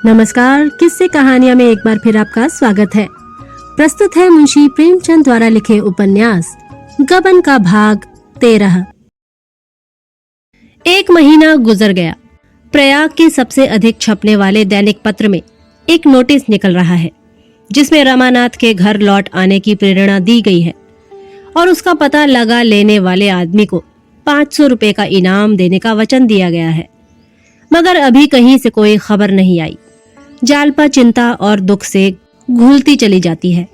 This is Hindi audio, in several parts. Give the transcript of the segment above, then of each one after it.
नमस्कार, किस्से कहानियां में एक बार फिर आपका स्वागत है। प्रस्तुत है मुंशी प्रेमचंद द्वारा लिखे उपन्यास गबन का भाग 13। एक महीना गुजर गया। प्रयाग के सबसे अधिक छपने वाले दैनिक पत्र में एक नोटिस निकल रहा है जिसमें रमानाथ के घर लौट आने की प्रेरणा दी गई है और उसका पता लगा लेने वाले आदमी को 500 रुपए का इनाम देने का वचन दिया गया है। मगर अभी कहीं से कोई खबर नहीं आई। जालपा चिंता और दुख से घुलती चली जाती है।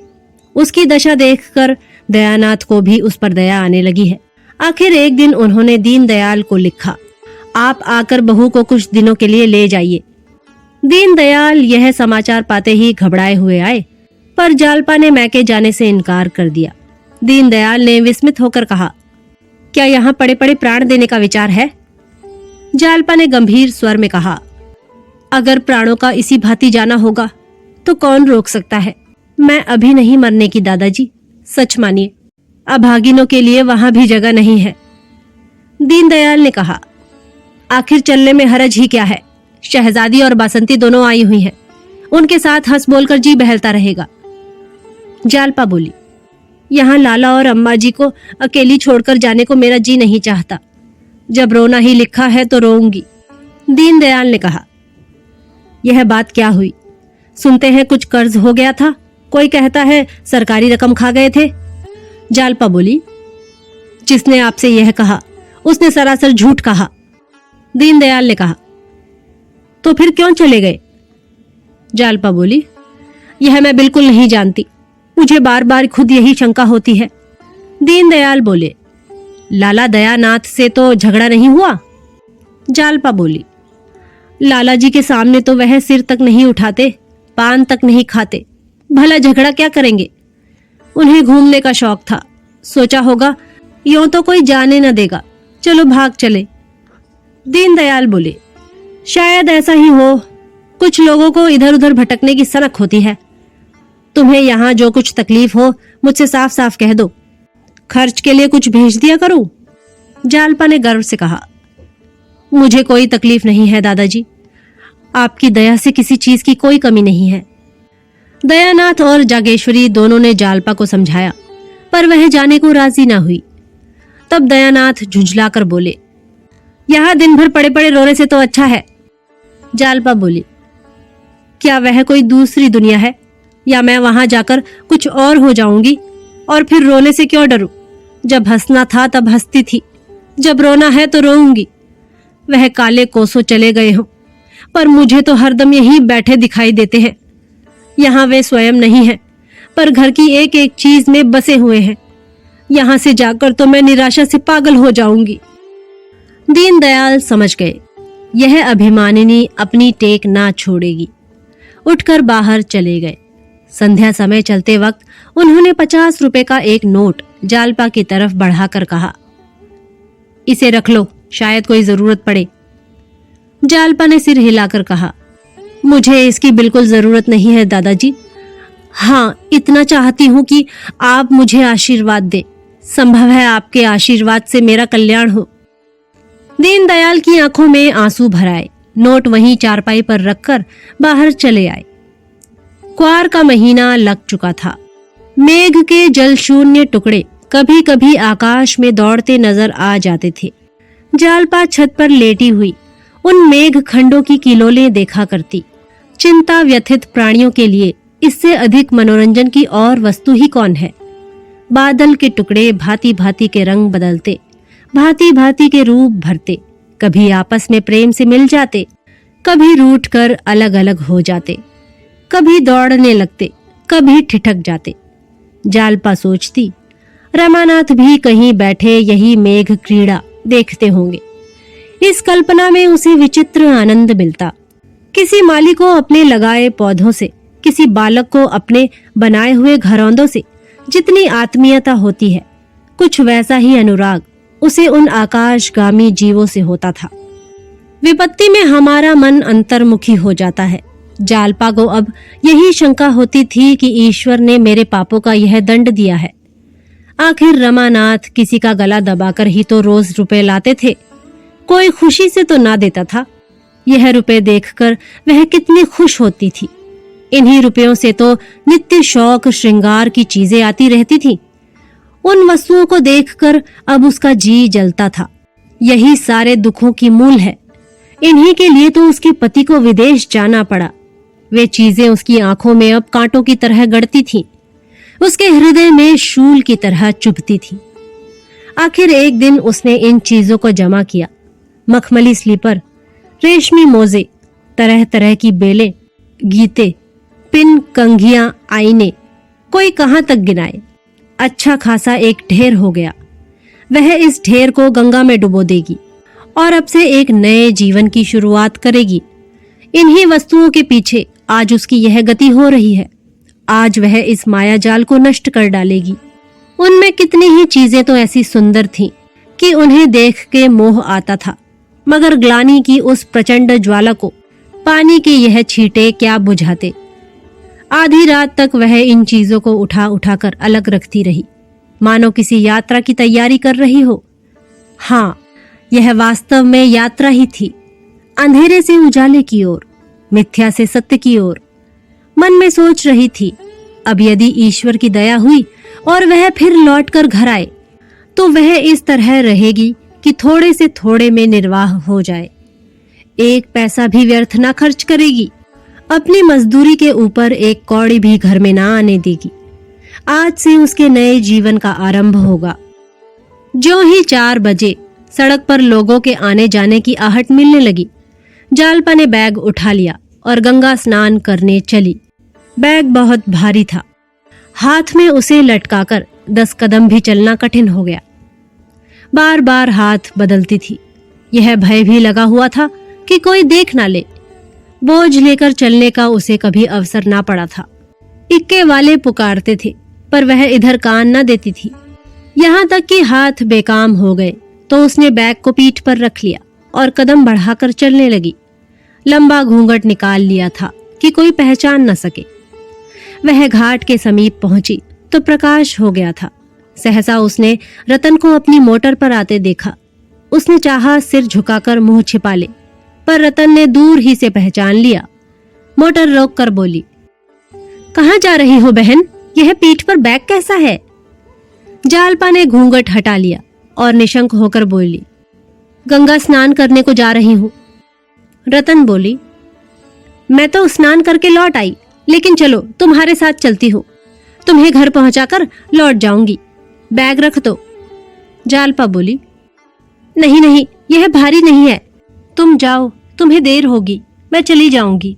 उसकी दशा देखकर दयानाथ को भी उस पर दया आने लगी है। आखिर एक दिन उन्होंने दीनदयाल को लिखा, आप आकर बहू को कुछ दिनों के लिए ले जाइए। दीनदयाल यह समाचार पाते ही घबराए हुए आए, पर जालपा ने मैके जाने से इनकार कर दिया। दीनदयाल ने विस्मित होकर कहा, क्या यहाँ पड़े पड़े प्राण देने का विचार है? जालपा ने गंभीर स्वर में कहा, अगर प्राणों का इसी भांति जाना होगा तो कौन रोक सकता है। मैं अभी नहीं मरने की दादाजी, सच मानिए, अभागिनों के लिए वहां भी जगह नहीं है। दीनदयाल ने कहा, आखिर चलने में हरज ही क्या है। शहजादी और बासंती दोनों आई हुई हैं, उनके साथ हंस बोलकर जी बहलता रहेगा। जालपा बोली, यहाँ लाला और अम्मा जी को अकेली छोड़कर जाने को मेरा जी नहीं चाहता। जब रोना ही लिखा है तो रोऊंगी। दीनदयाल ने कहा, यह बात क्या हुई? सुनते हैं कुछ कर्ज हो गया था, कोई कहता है सरकारी रकम खा गए थे। जालपा बोली, जिसने आपसे यह कहा उसने सरासर झूठ कहा। दीनदयाल ने कहा, तो फिर क्यों चले गए? जालपा बोली, यह मैं बिल्कुल नहीं जानती, मुझे बार बार खुद यही शंका होती है। दीनदयाल बोले, लाला दयानाथ से तो झगड़ा नहीं हुआ? जालपा बोली, लाला जी के सामने तो वह सिर तक नहीं उठाते, पान तक नहीं खाते, भला झगड़ा क्या करेंगे? उन्हें घूमने का शौक था, सोचा होगा यूं तो कोई जाने न देगा, चलो भाग चले। दीनदयाल बोले, शायद ऐसा ही हो, कुछ लोगों को इधर उधर भटकने की सनक होती है। तुम्हें यहाँ जो कुछ तकलीफ हो मुझसे साफ साफ कह दो, खर्च के लिए कुछ भेज दिया करूं। जालपा ने गर्व से कहा, मुझे कोई तकलीफ नहीं है दादाजी, आपकी दया से किसी चीज की कोई कमी नहीं है। दयानाथ और जागेश्वरी दोनों ने जालपा को समझाया, पर वह जाने को राजी ना हुई। तब दयानाथ झुंझलाकर बोले, यहाँ दिन भर पड़े पड़े रोने से तो अच्छा है। जालपा बोली, क्या वह कोई दूसरी दुनिया है, या मैं वहां जाकर कुछ और हो जाऊंगी? और फिर रोने से क्यों डरूं? जब हंसना था तब हंसती थी, जब रोना है तो रोऊंगी। वह काले कोसों चले गए हों, पर मुझे तो हरदम यहीं बैठे दिखाई देते हैं। यहाँ वे स्वयं नहीं हैं, पर घर की एक एक चीज में बसे हुए हैं। यहाँ से जाकर तो मैं निराशा से पागल हो जाऊंगी। दीनदयाल समझ गए, यह अभिमानिनी अपनी टेक ना छोड़ेगी। उठकर बाहर चले गए। संध्या समय चलते वक्त उन्होंने 50 रुपए का एक नोट जालपा की तरफ बढ़ाकर कहा, इसे रख लो, शायद कोई जरूरत पड़े। जालपा ने सिर हिलाकर कहा, मुझे इसकी बिल्कुल जरूरत नहीं है दादाजी। हाँ, इतना चाहती हूँ कि आप मुझे आशीर्वाद दे, संभव है आपके आशीर्वाद से मेरा कल्याण हो। दीनदयाल की आंखों में आंसू भर आए। नोट वहीं चारपाई पर रखकर बाहर चले आए। क्वार का महीना लग चुका था। मेघ के जल शून्य टुकड़े कभी कभी आकाश में दौड़ते नजर आ जाते थे। जालपा छत पर लेटी हुई उन मेघ खंडों की किलोलें देखा करती। चिंता व्यथित प्राणियों के लिए इससे अधिक मनोरंजन की और वस्तु ही कौन है। बादल के टुकड़े भांति भांति के रंग बदलते, भांति भांति के रूप भरते, कभी आपस में प्रेम से मिल जाते, कभी रूठ कर अलग अलग हो जाते, कभी दौड़ने लगते, कभी ठिठक जाते। जालपा सोचती, रमानाथ भी कहीं बैठे यही मेघ क्रीड़ा देखते होंगे। इस कल्पना में उसे विचित्र आनंद मिलता। किसी माली को अपने लगाए पौधों से, किसी बालक को अपने बनाए हुए घरौंदों से जितनी आत्मीयता होती है, कुछ वैसा ही अनुराग उसे उन आकाशगामी जीवों से होता था। विपत्ति में हमारा मन अंतर्मुखी हो जाता है। जालपा को अब यही शंका होती थी कि ईश्वर ने मेरे पापों का यह दंड दिया है। आखिर रमानाथ किसी का गला दबाकर ही तो रोज रुपए लाते थे, कोई खुशी से तो ना देता था। यह रुपए देखकर वह कितनी खुश होती थी। इन्हीं रुपयों से तो नित्य शौक श्रृंगार की चीजें आती रहती थीं। उन वस्तुओं को देखकर अब उसका जी जलता था। यही सारे दुखों की मूल है। इन्हीं के लिए तो उसके पति को विदेश जाना पड़ा। वे चीजें उसकी आंखों में अब कांटों की तरह गड़ती थीं। उसके हृदय में शूल की तरह चुभती थीं। आखिर एक दिन उसने इन चीजों को जमा किया। मखमली स्लीपर, रेशमी मोजे, तरह तरह की बेलें, गीते, पिन, कंघियां, आईने, कोई कहां तक गिनाए। अच्छा खासा एक ढेर हो गया। वह इस ढेर को गंगा में डुबो देगी और अब से एक नए जीवन की शुरुआत करेगी। इन्हीं वस्तुओं के पीछे आज उसकी यह गति हो रही है। आज वह इस माया जाल को नष्ट कर डालेगी। उनमें कितनी ही चीजें तो ऐसी सुंदर थीं कि उन्हें देख के मोह आता था, मगर ग्लानि की उस प्रचंड ज्वाला को पानी के यह छींटे क्या बुझाते। आधी रात तक वह इन चीजों को उठा उठाकर अलग रखती रही, मानो किसी यात्रा की तैयारी कर रही हो। हाँ, यह वास्तव में यात्रा ही थी, अंधेरे से उजाले की ओर, मिथ्या से सत्य की ओर। मन में सोच रही थी, अब यदि ईश्वर की दया हुई और वह फिर लौटकर घर आए तो वह इस तरह रहेगी कि थोड़े से थोड़े में निर्वाह हो जाए। एक पैसा भी व्यर्थ ना खर्च करेगी। अपनी मजदूरी के ऊपर एक कौड़ी भी घर में ना आने देगी। आज से उसके नए जीवन का आरंभ होगा। ज्यों ही 4 बजे सड़क पर लोगों के आने जाने की आहट मिलने लगी, जालपा ने बैग उठा लिया और गंगा स्नान करने चली। बैग बहुत भारी था। हाथ में उसे लटकाकर 10 कदम भी चलना कठिन हो गया। बार बार हाथ बदलती थी। यह भय भी लगा हुआ था कि कोई देख ना ले। बोझ लेकर चलने का उसे कभी अवसर ना पड़ा था। इक्के वाले पुकारते थे, पर वह इधर कान न देती थी। यहाँ तक कि हाथ बेकाम हो गए तो उसने बैग को पीठ पर रख लिया और कदम बढ़ाकर चलने लगी। लंबा घूंघट निकाल लिया था कि कोई पहचान न सके। वह घाट के समीप पहुंची तो प्रकाश हो गया था। सहसा उसने रतन को अपनी मोटर पर आते देखा। उसने चाहा सिर झुकाकर मुंह छिपा ले, पर रतन ने दूर ही से पहचान लिया। मोटर रोककर बोली, कहाँ जा रही हो बहन? यह पीठ पर बैग कैसा है? जालपा ने घूंघट हटा लिया और निशंक होकर बोली, गंगा स्नान करने को जा रही हूं। रतन बोली, मैं तो स्नान करके लौट आई, लेकिन चलो तुम्हारे साथ चलती हूँ। तुम्हें घर पहुंचाकर लौट जाऊंगी। बैग रख दो। जालपा बोली, नहीं नहीं, यह भारी नहीं है। तुम जाओ, तुम्हें देर होगी, मैं चली जाऊंगी।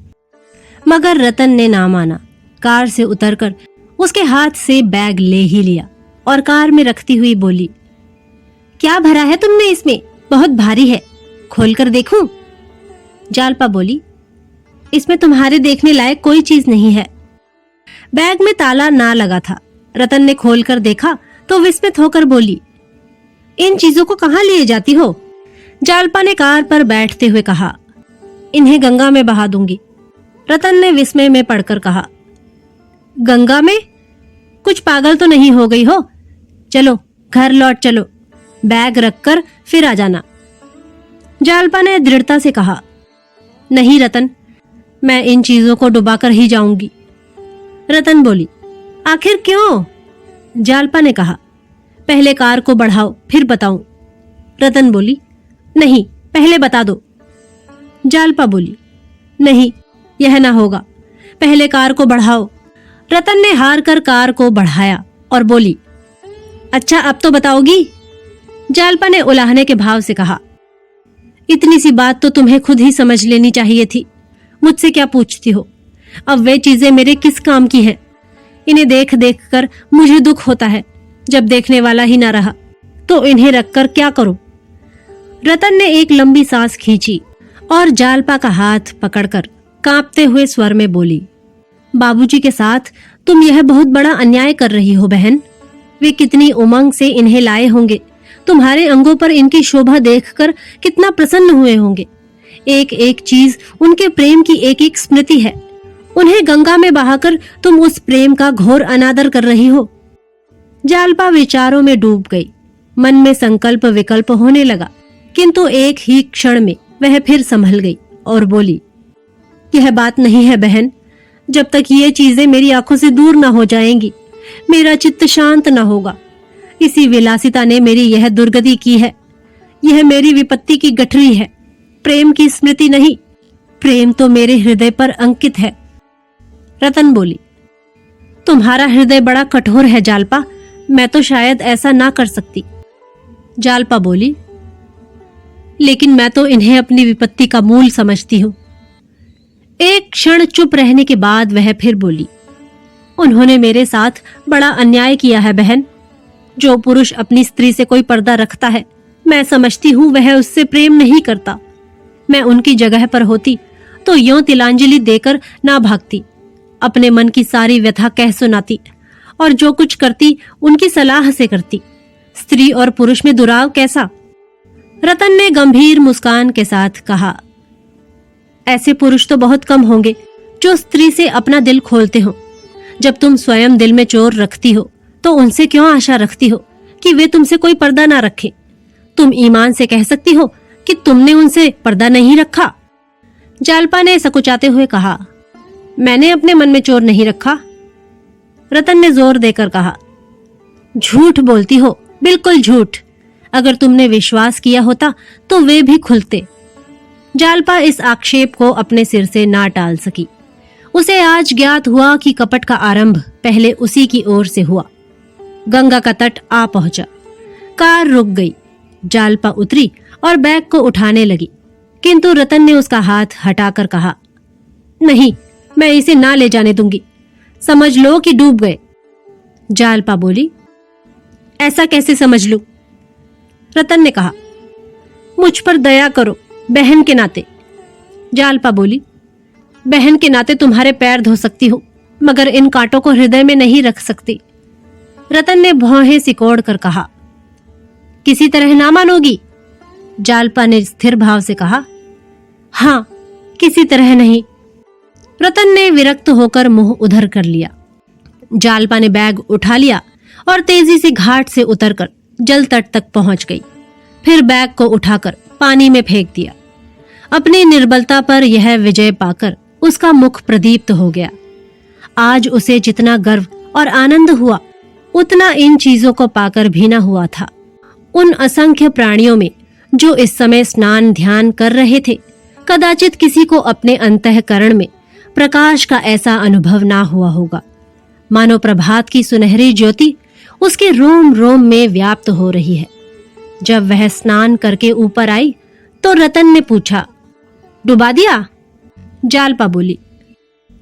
मगर रतन ने ना माना। कार से उतरकर उसके हाथ से बैग ले ही लिया और कार में रखती हुई बोली, क्या भरा है तुमने इसमें? बहुत भारी है, खोलकर देखूं? जालपा बोली, इसमें तुम्हारे देखने लायक कोई चीज नहीं है। बैग में ताला ना लगा था। रतन ने खोलकर देखा तो विस्मित होकर बोली, इन चीजों को कहाँ लिए जाती हो? जालपा ने कार पर बैठते हुए कहा, इन्हें गंगा में बहा दूंगी। रतन ने विस्मय में पड़कर कहा, गंगा में? कुछ पागल तो नहीं हो गई हो? चलो घर लौट चलो, बैग रखकर फिर आ जाना। जालपा ने दृढ़ता से कहा, नहीं रतन, मैं इन चीजों को डुबाकर ही जाऊंगी। रतन बोली, आखिर क्यों? जालपा ने कहा, पहले कार को बढ़ाओ फिर बताऊं। रतन बोली, नहीं, पहले बता दो। जालपा बोली, नहीं, यह ना होगा, पहले कार को बढ़ाओ। रतन ने हार कर कार को बढ़ाया और बोली, अच्छा अब तो बताओगी? जालपा ने उलाहने के भाव से कहा, इतनी सी बात तो तुम्हें खुद ही समझ लेनी चाहिए थी, मुझसे क्या पूछती हो? अब वे चीजें मेरे किस काम की हैं? इन्हें देख देख कर मुझे दुख होता है। जब देखने वाला ही ना रहा तो इन्हें रखकर क्या करूं? रतन ने एक लंबी सांस खींची और जालपा का हाथ पकड़कर कांपते हुए स्वर में बोली, बाबूजी के साथ तुम यह बहुत बड़ा अन्याय कर रही हो बहन। वे कितनी उमंग से इन्हें लाए होंगे, तुम्हारे अंगों पर इनकी शोभा देखकर कितना प्रसन्न हुए होंगे। एक एक चीज उनके प्रेम की एक एक स्मृति है। उन्हें गंगा में बहाकर तुम उस प्रेम का घोर अनादर कर रही हो। जालपा विचारों में डूब गई। मन में संकल्प विकल्प होने लगा, किंतु एक ही क्षण में वह फिर संभल गई और बोली, यह बात नहीं है बहन। जब तक ये चीजें मेरी आंखों से दूर न हो जाएंगी, मेरा चित्त शांत न होगा। इसी विलासिता ने मेरी यह दुर्गति की है। यह मेरी विपत्ति की गठरी है, प्रेम की स्मृति नहीं। प्रेम तो मेरे हृदय पर अंकित है। रतन बोली, तुम्हारा हृदय बड़ा कठोर है जालपा, मैं तो शायद ऐसा ना कर सकती। जालपा बोली, लेकिन मैं तो इन्हें अपनी विपत्ति का मूल समझती हूं। एक क्षण चुप रहने के बाद वह फिर बोली, उन्होंने मेरे साथ बड़ा अन्याय किया है बहन। जो पुरुष अपनी स्त्री से कोई पर्दा रखता है, मैं समझती हूं वह उससे प्रेम नहीं करता। मैं उनकी जगह पर होती तो यूं तिलांजलि देकर ना भागती, अपने मन की सारी व्यथा कह सुनाती और जो कुछ करती उनकी सलाह से करती। स्त्री और पुरुष में दुराव कैसा? रतन ने गंभीर मुस्कान के साथ कहा, ऐसे पुरुष तो बहुत कम होंगे जो स्त्री से अपना दिल खोलते हो। जब तुम स्वयं दिल में चोर रखती हो तो उनसे क्यों आशा रखती हो कि वे तुमसे कोई पर्दा ना रखें? तुम ईमान से कह सकती हो कि तुमने उनसे पर्दा नहीं रखा? जालपा ने सकुचाते हुए कहा, मैंने अपने मन में चोर नहीं रखा। रतन ने जोर देकर कहा, झूठ बोलती हो, बिल्कुल झूठ। अगर तुमने विश्वास किया होता तो वे भी खुलते। जालपा इस आक्षेप को अपने सिर से ना टाल सकी। उसे आज ज्ञात हुआ कि कपट का आरंभ पहले उसी की ओर से हुआ। गंगा का तट आ पहुंचा। कार रुक गई। जालपा उतरी और बैग को उठाने लगी, किंतु रतन ने उसका हाथ हटाकर कहा, नहीं, मैं इसे ना ले जाने दूंगी। समझ लो कि डूब गए। जालपा बोली, ऐसा कैसे समझ लूं? रतन ने कहा, मुझ पर दया करो, बहन के नाते। जालपा बोली, बहन के नाते तुम्हारे पैर धो सकती हूं, मगर इन कांटों को हृदय में नहीं रख सकती। रतन ने भौहें सिकोड़ कर कहा, किसी तरह ना मानोगी? जालपा ने स्थिर भाव से कहा, हां, किसी तरह नहीं। रतन ने विरक्त होकर मुंह उधर कर लिया। जालपा ने बैग उठा लिया और तेजी से घाट से उतरकर जल तट तक पहुंच गई। फिर बैग को उठाकर पानी में फेंक दिया। अपनी निर्बलता पर यह विजय पाकर उसका मुख प्रदीप्त हो गया। आज उसे जितना गर्व और आनंद हुआ, उतना इन चीजों को पाकर भी न हुआ था। उन असंख्य प्राणियों में जो इस समय स्नान ध्यान कर रहे थे, कदाचित किसी को अपने अंतःकरण में प्रकाश का ऐसा अनुभव ना हुआ होगा। मानो प्रभात की सुनहरी ज्योति उसके रोम रोम में व्याप्त हो रही है। जब वह स्नान करके ऊपर आई तो रतन ने पूछा, डुबा दिया? जालपा बोली,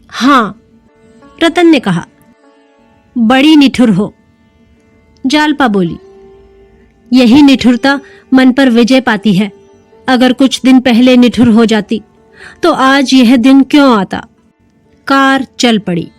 हां। रतन ने कहा, बड़ी निठुर हो। जालपा बोली, यही निठुरता मन पर विजय पाती है। अगर कुछ दिन पहले निठुर हो जाती तो आज यह दिन क्यों आता? कार चल पड़ी।